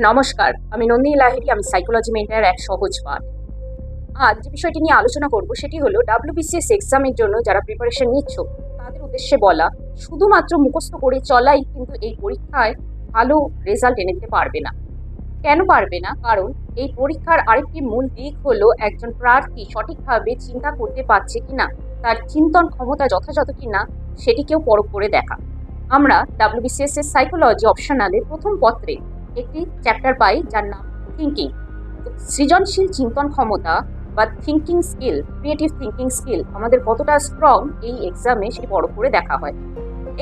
নমস্কার, আমি নন্দিনী লাহিড়ী। আমি সাইকোলজি মেন্টরের এক সহজ পাঠ। আজ যে বিষয়টি নিয়ে আলোচনা করব সেটি হলো WBCS এক্সামের জন্য যারা প্রিপারেশন নিচ্ছ তাদের উদ্দেশ্যে বলা, শুধুমাত্র মুখস্থ করে চলাই কিন্তু এই পরীক্ষায় ভালো রেজাল্ট এনে দিতে পারবে না। কেন পারবে না? কারণ এই পরীক্ষার আরেকটি মূল দিক হলো একজন প্রার্থী সঠিকভাবে চিন্তা করতে পারছে কিনা, তার চিন্তন ক্ষমতা যথাযথ কিনা সেটিকেও পরখ করে দেখা। আমরা WBCS এর সাইকোলজি অপশনালের প্রথম পত্রে একটি চ্যাপ্টার পাই যার নাম থিঙ্কিং। সৃজনশীল চিন্তন ক্ষমতা বা thinking skill, creative thinking skill আমাদের কতটা স্ট্রং এই এক্সামে সেটি পরখ করে দেখা হয়।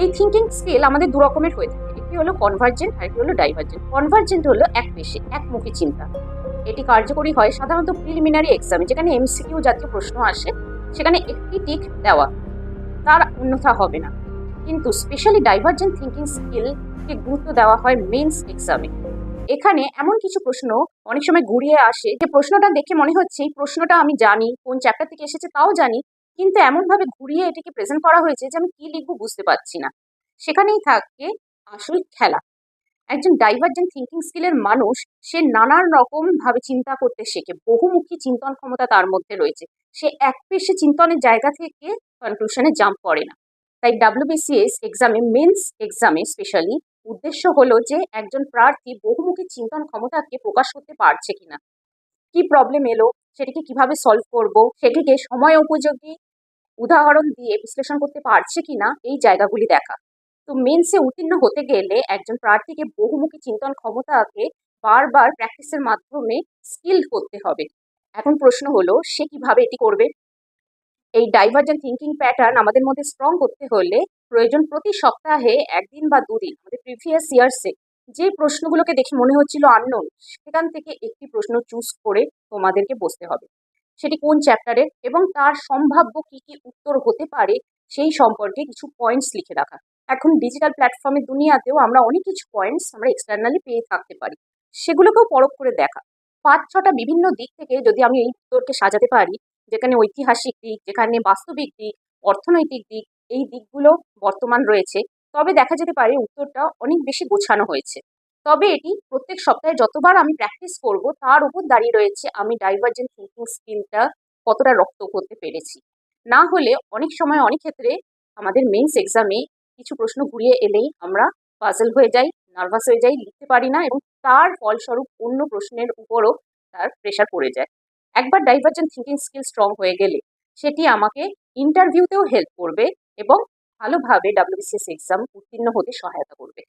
এই থিঙ্কিং স্কিল আমাদের দু রকমের হয়ে থাকে, একটি হলো কনভার্জেন্ট আর একটি হলো ডাইভার্জেন্ট। কনভার্জেন্ট হলো একমুখী চিন্তা। এটি কার্যকরী হয় সাধারণত প্রিলিমিনারি এক্সামে, যেখানে MCQ জাতীয় প্রশ্ন আসে, সেখানে একটি টিক দেওয়া, তার অন্যথা হবে না। কিন্তু স্পেশালি ডাইভার্জেন্ট থিঙ্কিং স্কিলকে গুরুত্ব দেওয়া হয় মেন্স এক্সামে। এখানে এমন কিছু প্রশ্ন অনেক সময় ঘুরিয়ে আসে যে প্রশ্নটা দেখে মনে হচ্ছে এই প্রশ্নটা আমি জানি, কোন চ্যাপ্টার থেকে এসেছে তাও জানি, কিন্তু এমনভাবে ঘুরিয়ে এটিকে প্রেজেন্ট করা হয়েছে যে আমি কি লিখবো বুঝতে পারছি না। সেখানেই থাকে আসল খেলা। একজন ডাইভার্জেন্ট থিঙ্কিং স্কিলের মানুষ, সে নানান রকম ভাবে চিন্তা করতে শেখে, বহুমুখী চিন্তন ক্ষমতা তার মধ্যে রয়েছে। সে একপেশে চিন্তনের জায়গা থেকে কনক্লুশনে জাম্প করে না। তাই WBCS এক্সামে, মেন্স এক্সামে স্পেশালি উদ্দেশ্য হলো যে একজন প্রার্থী বহুমুখী চিন্তন ক্ষমতাকে প্রকাশ করতে পারছে কিনা, কি প্রবলেম এলো সেটিকে কিভাবে সলভ করব, সেটিকে সময় উপযোগী উদাহরণ দিয়ে বিশ্লেষণ করতে পারছে কিনা, এই জায়গাগুলি দেখা। তো মেন্সে উত্তীর্ণ হতে গেলে একজন প্রার্থীকে বহুমুখী চিন্তন ক্ষমতাকে বারবার প্র্যাকটিসের মাধ্যমে স্কিল করতে হবে। এখন প্রশ্ন হলো সে কিভাবে এটি করবে। এই ডাইভার্জেন্ট থিঙ্কিং প্যাটার্ন আমাদের মধ্যে স্ট্রং করতে হলে প্রয়োজন প্রতি সপ্তাহে একদিন বা দুদিন আমাদের প্রিভিয়াস ইয়ার্সে যে প্রশ্নগুলোকে দেখে মনে হচ্ছিল আননোন, সেখান থেকে একটি প্রশ্ন চুজ করে তোমাদেরকে বসতে হবে। সেটি কোন চ্যাপ্টারের এবং তার সম্ভাব্য কি কি উত্তর হতে পারে সেই সম্পর্কে কিছু পয়েন্টস লিখে রাখা। এখন ডিজিটাল প্ল্যাটফর্মের দুনিয়াতেও আমরা অনেক কিছু পয়েন্টস আমরা এক্সটার্নালি পেয়ে থাকতে পারি, সেগুলোকেও পরখ করে দেখা। 5-6টা বিভিন্ন দিক থেকে যদি আমি এই উত্তরকে সাজাতে পারি, যেখানে ঐতিহাসিক দিক, যেখানে বাস্তবিক দিক, অর্থনৈতিক দিক, এই দিকগুলো বর্তমান রয়েছে, তবে দেখা যেতে পারে উত্তরটা অনেক বেশি গোছানো হয়েছে। তবে এটি প্রত্যেক সপ্তাহে যতবার আমি প্র্যাকটিস করব তার উপর দাঁড়িয়ে রয়েছে আমি ডাইভার্জেন্ট থিঙ্কিং স্কিলটা কতটা রপ্ত করতে পেরেছি। না হলে অনেক সময় অনেক ক্ষেত্রে আমাদের মেন্স এক্সামে কিছু প্রশ্ন ঘুরিয়ে এলেই আমরা পাজল হয়ে যাই, নার্ভাস হয়ে যাই, লিখতে পারি না, এবং তার ফলস্বরূপ অন্য প্রশ্নের উপরও তার প্রেশার পড়ে যায়। একবার ডাইভার্জেন্ট থিঙ্কিং স্কিল স্ট্রং হয়ে গেলে সেটি আমাকে ইন্টারভিউতেও হেল্প করবে এবং ভালোভাবে WBCS এক্সাম উত্তীর্ণ হতে সহায়তা করবে।